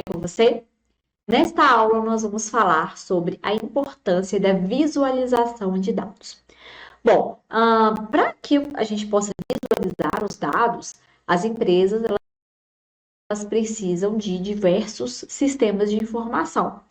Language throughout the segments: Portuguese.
com você? Nesta aula, nós vamos falar sobre a importância da visualização de dados. Bom, para que a gente possa visualizar os dados, as empresas elas precisam de diversos sistemas de informação.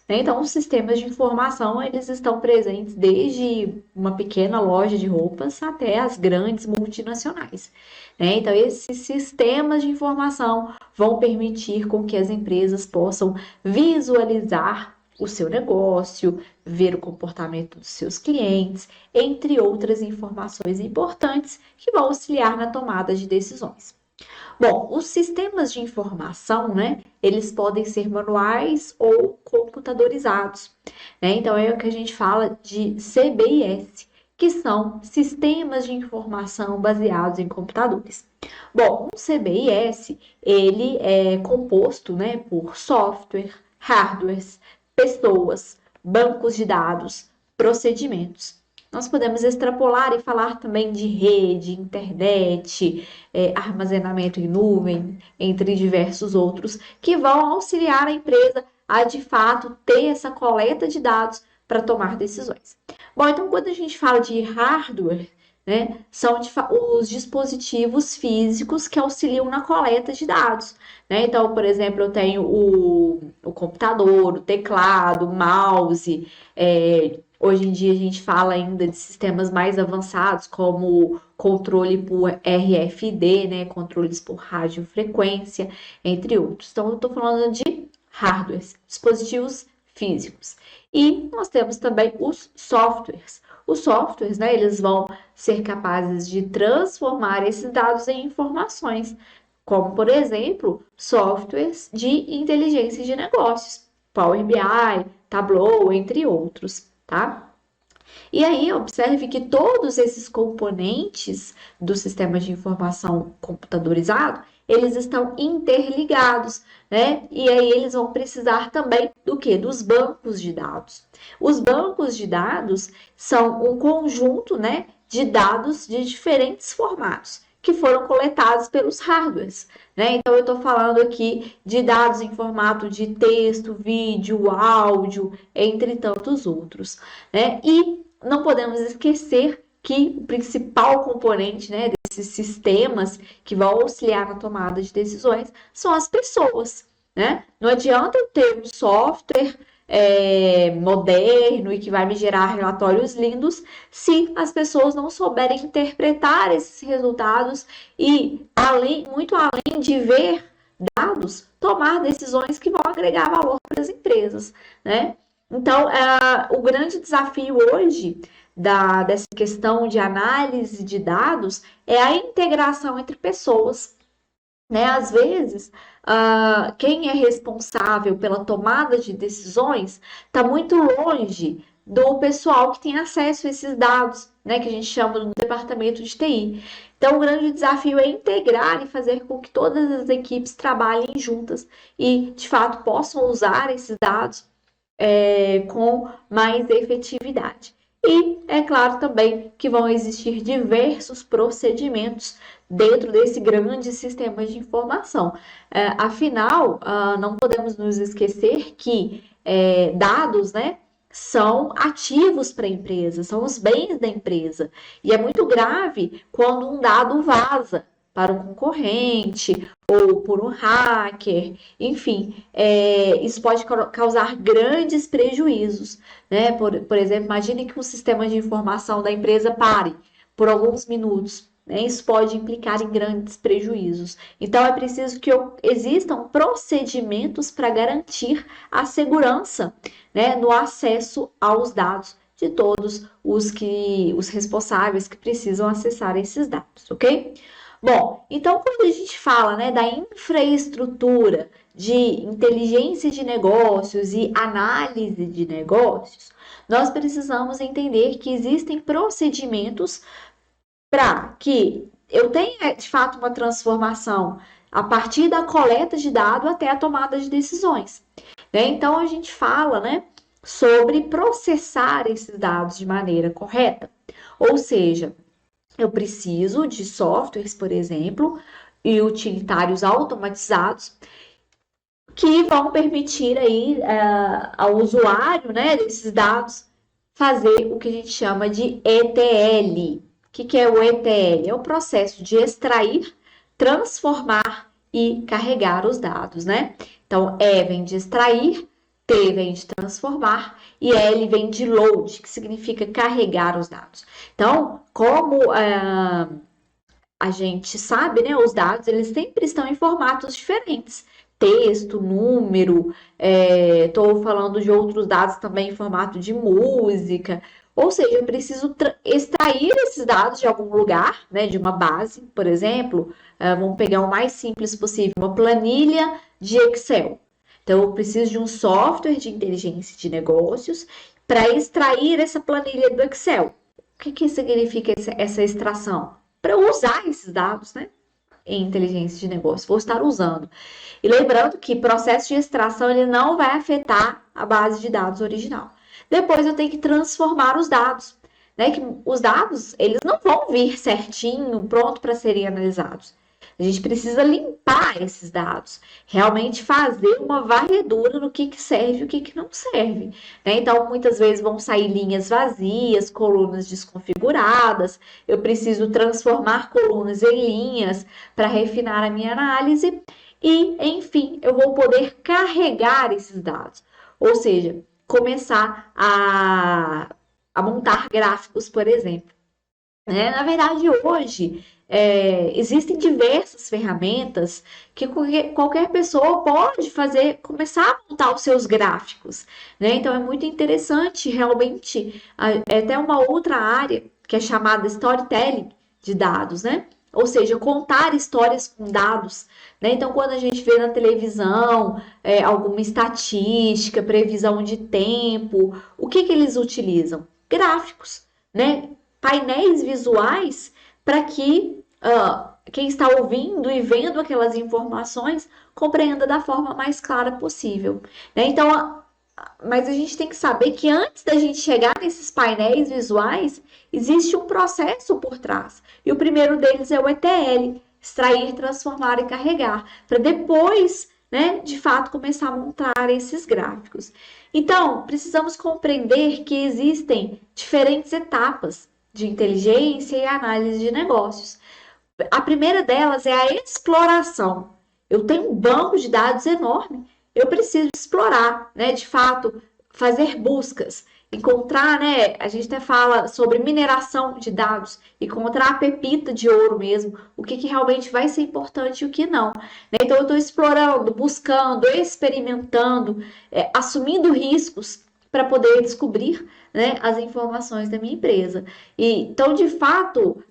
Então, os sistemas de informação, eles estão presentes desde uma pequena loja de roupas até as grandes multinacionais. Então, esses sistemas de informação vão permitir com que as empresas possam visualizar o seu negócio, ver o comportamento dos seus clientes, entre outras informações importantes que vão auxiliar na tomada de decisões. Bom, os sistemas de informação, eles podem ser manuais ou computadorizados, Então, é o que a gente fala de CBIS, que são sistemas de informação baseados em computadores. Bom, um CBIS, ele é composto, por software, hardwares, pessoas, bancos de dados, procedimentos. Nós podemos extrapolar e falar também de rede, internet, armazenamento em nuvem, entre diversos outros, que vão auxiliar a empresa a, de fato, ter essa coleta de dados para tomar decisões. Bom, então, quando a gente fala de hardware, são os dispositivos físicos que auxiliam na coleta de dados. Então, por exemplo, eu tenho o computador, o teclado, o mouse. Hoje em dia a gente fala ainda de sistemas mais avançados, como controle por RFID, controles por radiofrequência, entre outros. Então, eu estou falando de hardwares, dispositivos físicos. E nós temos também os softwares. Os softwares, eles vão ser capazes de transformar esses dados em informações, como, por exemplo, softwares de inteligência de negócios, Power BI, Tableau, entre outros, tá? E aí, observe que todos esses componentes do sistema de informação computadorizado, eles estão interligados, E aí eles vão precisar também do quê? Dos bancos de dados. Os bancos de dados são um conjunto, de dados de diferentes formatos que foram coletados pelos hardwares, Então, eu estou falando aqui de dados em formato de texto, vídeo, áudio, entre tantos outros, E não podemos esquecer que o principal componente, desses sistemas que vão auxiliar na tomada de decisões são as pessoas, Não adianta eu ter um software moderno e que vai me gerar relatórios lindos se as pessoas não souberem interpretar esses resultados e, muito além de ver dados, tomar decisões que vão agregar valor para as empresas, Então, o grande desafio hoje dessa questão de análise de dados é a integração entre pessoas, Às vezes, quem é responsável pela tomada de decisões está muito longe do pessoal que tem acesso a esses dados, que a gente chama do departamento de TI. Então, o grande desafio é integrar e fazer com que todas as equipes trabalhem juntas e, de fato, possam usar esses dados com mais efetividade. E é claro também que vão existir diversos procedimentos dentro desse grande sistema de informação. Afinal, não podemos nos esquecer que dados, são ativos para a empresa, são os bens da empresa. E é muito grave quando um dado vaza para um concorrente ou por um hacker, enfim, isso pode causar grandes prejuízos, Por exemplo, imagine que um sistema de informação da empresa pare por alguns minutos, Isso pode implicar em grandes prejuízos. Então, é preciso que existam procedimentos para garantir a segurança, no acesso aos dados de todos os responsáveis que precisam acessar esses dados, ok? Bom, então quando a gente fala, da infraestrutura de inteligência de negócios e análise de negócios, nós precisamos entender que existem procedimentos para que eu tenha, de fato, uma transformação a partir da coleta de dados até a tomada de decisões. Então, a gente fala, sobre processar esses dados de maneira correta. Ou seja, eu preciso de softwares, por exemplo, e utilitários automatizados que vão permitir aí ao usuário, né, desses dados fazer o que a gente chama de ETL. O que é o ETL? É o processo de extrair, transformar e carregar os dados, né? Então, E vem de extrair, T vem de transformar e L vem de load, que significa carregar os dados. Então, como a gente sabe, né, os dados eles sempre estão em formatos diferentes. Texto, número, estou falando de outros dados também em formato de música. Ou seja, eu preciso extrair esses dados de algum lugar, né, de uma base, por exemplo, vamos pegar o mais simples possível, uma planilha de Excel. Então, eu preciso de um software de inteligência de negócios para extrair essa planilha do Excel. O que significa essa extração? Para eu usar esses dados, né, em inteligência de negócio, vou estar usando. E lembrando que processo de extração ele não vai afetar a base de dados original. Depois eu tenho que transformar os dados, né? Que os dados eles não vão vir certinho, pronto para serem analisados. A gente precisa limpar esses dados, realmente fazer uma varredura no que serve e o que não serve. Né? Então, muitas vezes vão sair linhas vazias, colunas desconfiguradas. Eu preciso transformar colunas em linhas para refinar a minha análise e, enfim, eu vou poder carregar esses dados. Ou seja, começar a montar gráficos, por exemplo. Na verdade, hoje, existem diversas ferramentas que qualquer pessoa pode fazer, começar a montar os seus gráficos, né? Então, é muito interessante, realmente, é até uma outra área que é chamada storytelling de dados, né? Ou seja, contar histórias com dados, né? Então, quando a gente vê na televisão alguma estatística, previsão de tempo, o que eles utilizam? Gráficos, né? Painéis visuais para que quem está ouvindo e vendo aquelas informações compreenda da forma mais clara possível. Né? Então, mas a gente tem que saber que antes da gente chegar nesses painéis visuais, existe um processo por trás. E o primeiro deles é o ETL, extrair, transformar e carregar, para depois, né, de fato, começar a montar esses gráficos. Então, precisamos compreender que existem diferentes etapas de inteligência e análise de negócios. A primeira delas é a exploração. Eu tenho um banco de dados enorme, eu preciso explorar, né? De fato, fazer buscas, encontrar, né? A gente até fala sobre mineração de dados, encontrar a pepita de ouro mesmo, o que realmente vai ser importante e o que não. Né? Então, eu estou explorando, buscando, experimentando, assumindo riscos para poder descobrir, né, as informações da minha empresa. Então, de fato,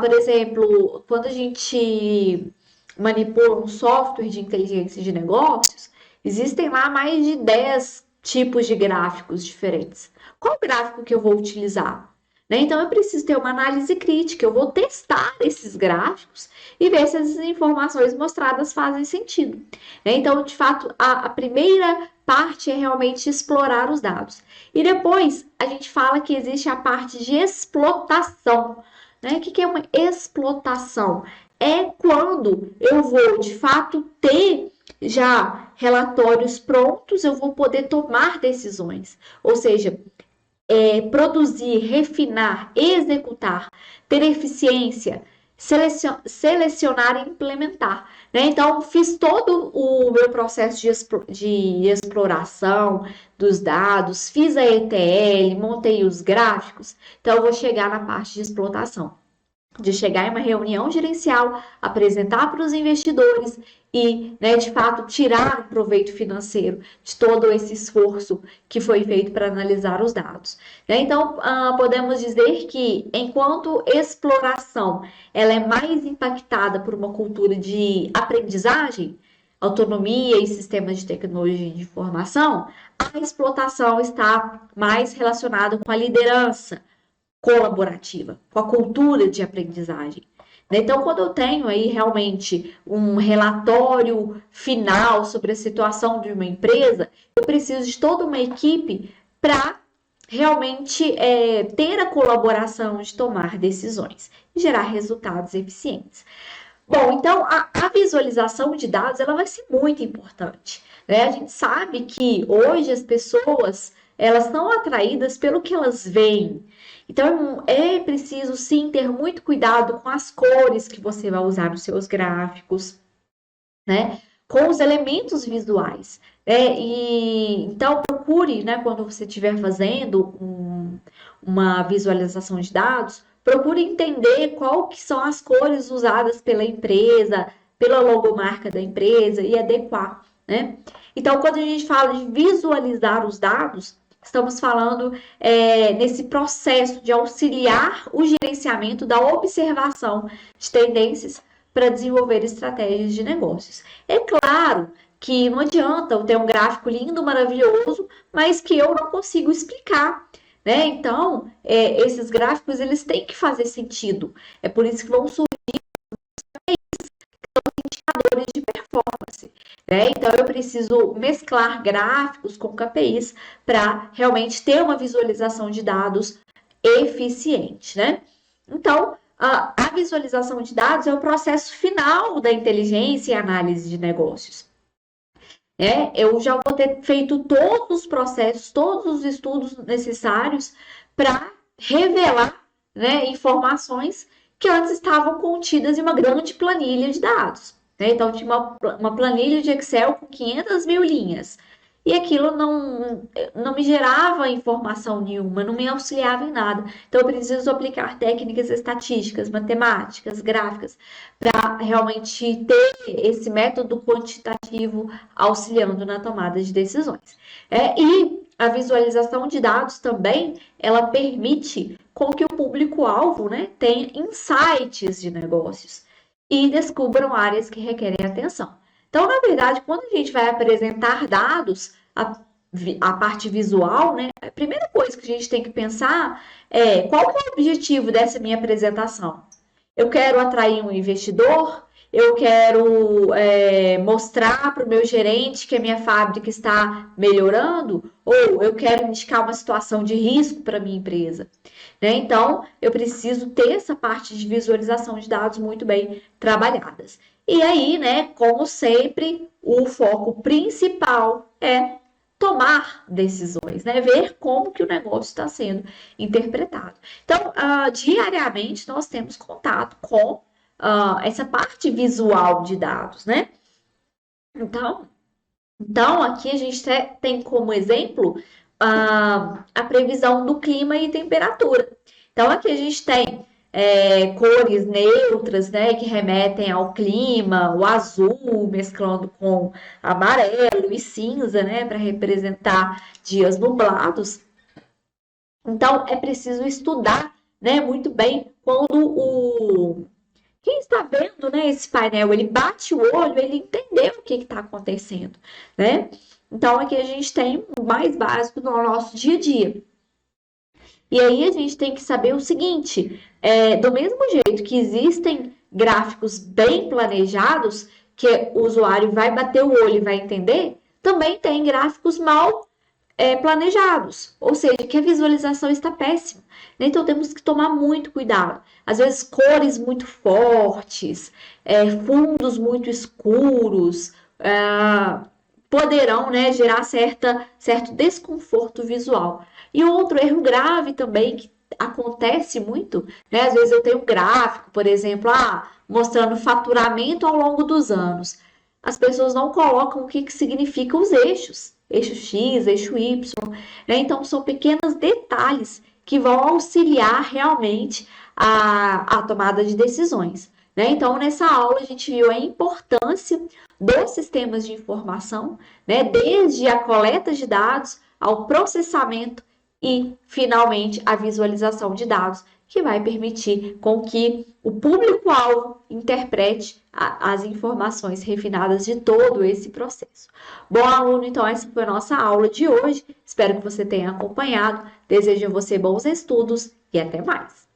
por exemplo, quando a gente manipula um software de inteligência de negócios, existem lá mais de 10 tipos de gráficos diferentes. Qual gráfico que eu vou utilizar? Né? Então, eu preciso ter uma análise crítica, eu vou testar esses gráficos e ver se as informações mostradas fazem sentido. Né? Então, de fato, a primeira parte é realmente explorar os dados. E depois a gente fala que existe a parte de explotação. Né? O que é uma explotação? É quando eu vou, de fato, ter já relatórios prontos, eu vou poder tomar decisões. Ou seja, produzir, refinar, executar, ter eficiência, selecionar e implementar. Né? Então, fiz todo o meu processo de exploração dos dados, fiz a ETL, montei os gráficos, então eu vou chegar na parte de explotação. De chegar em uma reunião gerencial, apresentar para os investidores e, né, de fato, tirar o proveito financeiro de todo esse esforço que foi feito para analisar os dados. Né? Então, podemos dizer que, enquanto exploração ela é mais impactada por uma cultura de aprendizagem, autonomia e sistemas de tecnologia de informação, a explotação está mais relacionada com a liderança colaborativa, com a cultura de aprendizagem. Então, quando eu tenho aí realmente um relatório final sobre a situação de uma empresa, eu preciso de toda uma equipe para realmente ter a colaboração de tomar decisões e gerar resultados eficientes. Bom, então a visualização de dados ela vai ser muito importante, né? A gente sabe que hoje as pessoas elas são atraídas pelo que elas veem. Então é preciso sim ter muito cuidado com as cores que você vai usar nos seus gráficos, né? Com os elementos visuais. E então procure, né, quando você estiver fazendo uma visualização de dados, procure entender qual que são as cores usadas pela empresa, pela logomarca da empresa e adequar, né? Então, quando a gente fala de visualizar os dados, estamos falando nesse processo de auxiliar o gerenciamento da observação de tendências para desenvolver estratégias de negócios. É claro que não adianta eu ter um gráfico lindo, maravilhoso, mas que eu não consigo explicar, né? Então, esses gráficos eles têm que fazer sentido. É por isso que vão surgir indicadores de performance, né? Então, eu preciso mesclar gráficos com KPIs para realmente ter uma visualização de dados eficiente, né? Então, a visualização de dados é o processo final da inteligência e análise de negócios. Eu já vou ter feito todos os processos, todos os estudos necessários para revelar, né, informações que antes estavam contidas em uma grande planilha de dados, né? Então, tinha uma planilha de Excel com 500 mil linhas. E aquilo não me gerava informação nenhuma, não me auxiliava em nada. Então, eu preciso aplicar técnicas estatísticas, matemáticas, gráficas, para realmente ter esse método quantitativo auxiliando na tomada de decisões. E a visualização de dados também, ela permite com que o público-alvo, né, tenha insights de negócios e descubram áreas que requerem atenção. Então, na verdade, quando a gente vai apresentar dados, a parte visual, né, a primeira coisa que a gente tem que pensar é qual que é o objetivo dessa minha apresentação? Eu quero atrair um investidor, eu quero mostrar para o meu gerente que a minha fábrica está melhorando, ou eu quero indicar uma situação de risco para a minha empresa, né? Então, eu preciso ter essa parte de visualização de dados muito bem trabalhadas. E aí, né, como sempre, o foco principal é tomar decisões, né? Ver como que o negócio está sendo interpretado. Então, diariamente nós temos contato com essa parte visual de dados, né? Então aqui a gente tem como exemplo a previsão do clima e temperatura. Então, aqui a gente tem cores neutras, né, que remetem ao clima, o azul mesclando com amarelo e cinza, né, para representar dias nublados. Então, é preciso estudar, né, muito bem quando quem está vendo, né, esse painel, ele bate o olho, ele entendeu o que está acontecendo, né? Então, aqui a gente tem o mais básico no nosso dia a dia. E aí a gente tem que saber o seguinte, do mesmo jeito que existem gráficos bem planejados, que o usuário vai bater o olho e vai entender, também tem gráficos mal planejados, ou seja, que a visualização está péssima. Então temos que tomar muito cuidado. Às vezes cores muito fortes, fundos muito escuros, poderão, né, gerar certo desconforto visual. E outro erro grave também que acontece muito, né? Às vezes eu tenho um gráfico, por exemplo, mostrando faturamento ao longo dos anos. As pessoas não colocam o que significam os eixos, eixo X, eixo Y, né? Então são pequenos detalhes que vão auxiliar realmente a tomada de decisões, né? Então, nessa aula a gente viu a importância dos sistemas de informação, né? Desde a coleta de dados ao processamento e, finalmente, a visualização de dados, que vai permitir com que o público-alvo interprete as informações refinadas de todo esse processo. Bom, aluno, então essa foi a nossa aula de hoje. Espero que você tenha acompanhado. Desejo a você bons estudos e até mais.